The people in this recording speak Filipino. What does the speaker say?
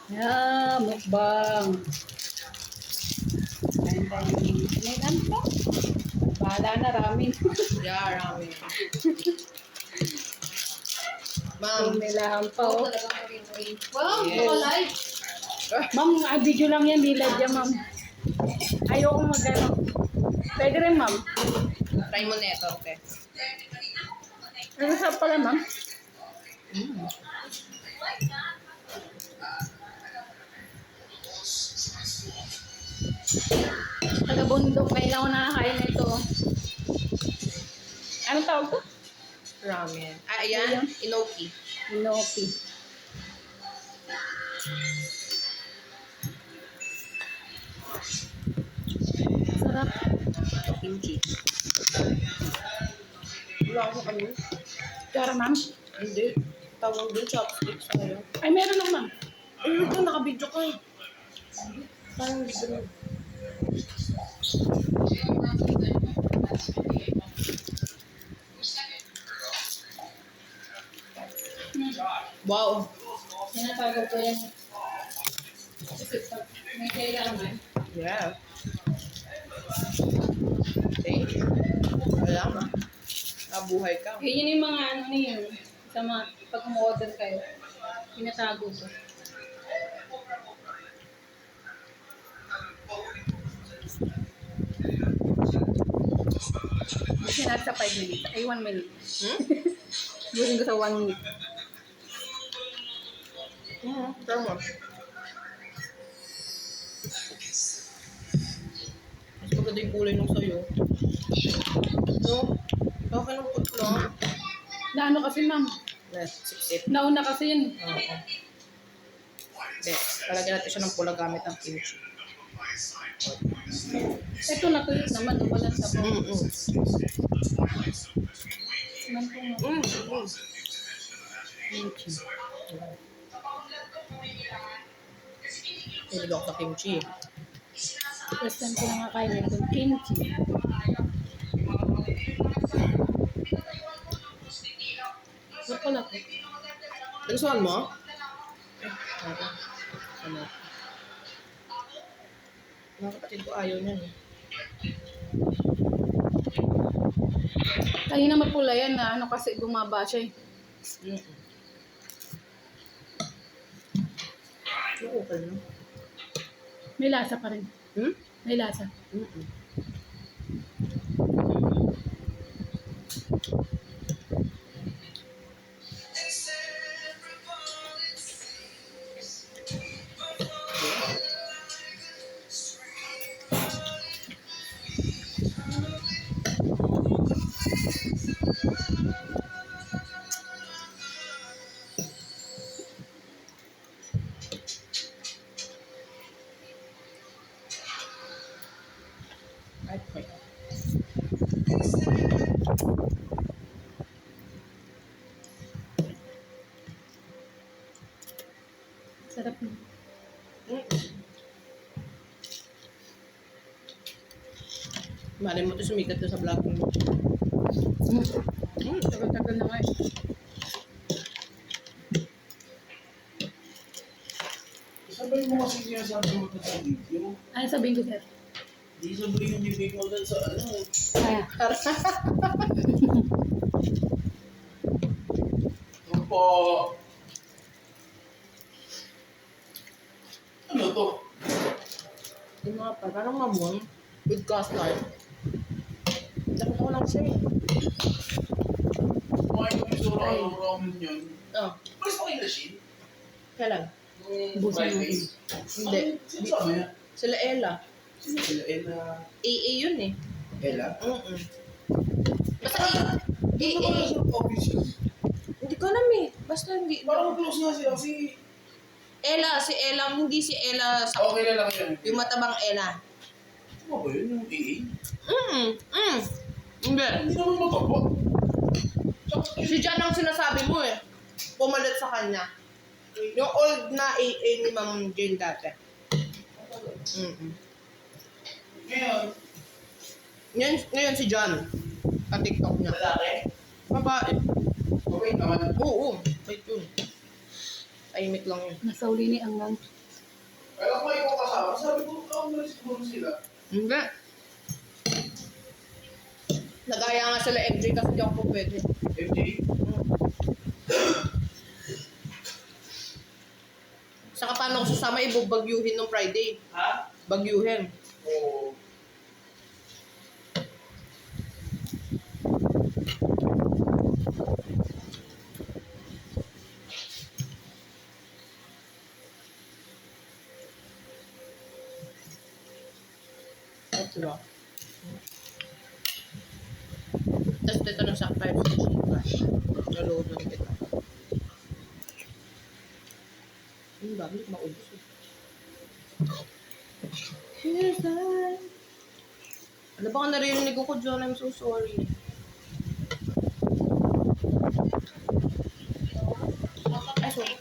Yeah, mukbang. May ano to? Bahala na, ramen. Yeah, ramen. Ma'am. Pumilahan pa, oh. Wow, Yes. naka-live. Ma'am, video lang yan, nilad yan, ma'am. Ayoko mag-ano. Pwede rin, ma'am. Try mo na ito, okay? Ano sa pala, ma'am? Taga-bundok, kailan ako nakakain nito. Anong tawag to? Ramen. Ah, ayan. Inoki. Inoki. Sarap. Kimchi. Wala ako kami. Kara, ma'am. Hindi. Tawag doon chopsticks sa'yo. Ay, meron lang, ma'am. Ay, ito, nakabidyo ka. Parang gusto mo. Wow. Sinatawag ko yan. May kailangan. Yeah. Thank you. Wala ma. Nabuhay ka. Yun yung mga ano yun. Sa mga pag order kayo. Pinatago ko. Busin natin sa 5 minutes. Ay, 1 minute. Busin ko sa 1 minute. Tama. Mas maganda yung kulay nung sayo. No? Okay ng putlo. Na ano kasi, ma'am? Sip-sip. Nauna kasi yun. Oo. Hindi. Palagyan natin siya ng pula gamit ng kimchi. Ito natuyot naman. Walang sabaw. Mm-mm. Man po, ma'am. Kimchi. Hilig ako sa kimchi. First time ko lang kakain ito. Kimchi. Sarap pala to. Nagustuhan mo? Ano? Mga kapatid ko ayaw niyan eh. Kanina mapula yan na ano kasi bumaba siya eh. Mm-mm. Okay na. May lasa pa rin. Hmm? May lasa. Mm-mm. Ay, okay. Sarap na. Mali mo to sumikat to sa vlog mo. Tagal-tagal na nga eh. Sabay mo kasi sinasabi mo ito sa video. Ano sabihin ko, sir? Di sabay yung bibig mo dun sa ano. Kaya. Ano po? Ano to? Yung mga parang mamon with custard. Nakita ko lang siya eh. Kumain ko yung sura ng ramen yun. Oh, Mas okay na siya. kailan? Busan natin. Hindi. Sino sa kanya? Sila Ella. Sino sila? Ella? AA yun eh. Ella? Basta Hindi ko AA. sa office yun. Hindi ko alam eh. Basta hindi. Parang close nga sila kasi Ella, si Ella, hindi si Ella sa... okay na lang yun. Yung matabang Ella. Ano ba yun? Yung AA? Hindi. Hindi naman mataba. Si Jan ang sinasabi mo eh. Pumalit sa kanya. Yung old na AA ni Ma'am Jane dati. Ngayon, Ngayon si John. Ka-TikTok niya. lalaki. Babae. Okay naman. Oo. Wait yun. Tahimik lang yun. Nasa uli ni Angang. Kaya ko ikaw kasama, sabi ko, umalis siguro sila. Hindi. Nagaya nga sila MJ kasi di ako po pwede. MJ? Saka paano ko sasama ibubagyuhin nung Friday? Ha? Bagyuhin. Oo. Diba? Tapos dito na sa 5 6 naluhod na kita. Yung babalik maubos eh. Ano ba ka narinig ko, John? I'm so sorry. Ay, sorry.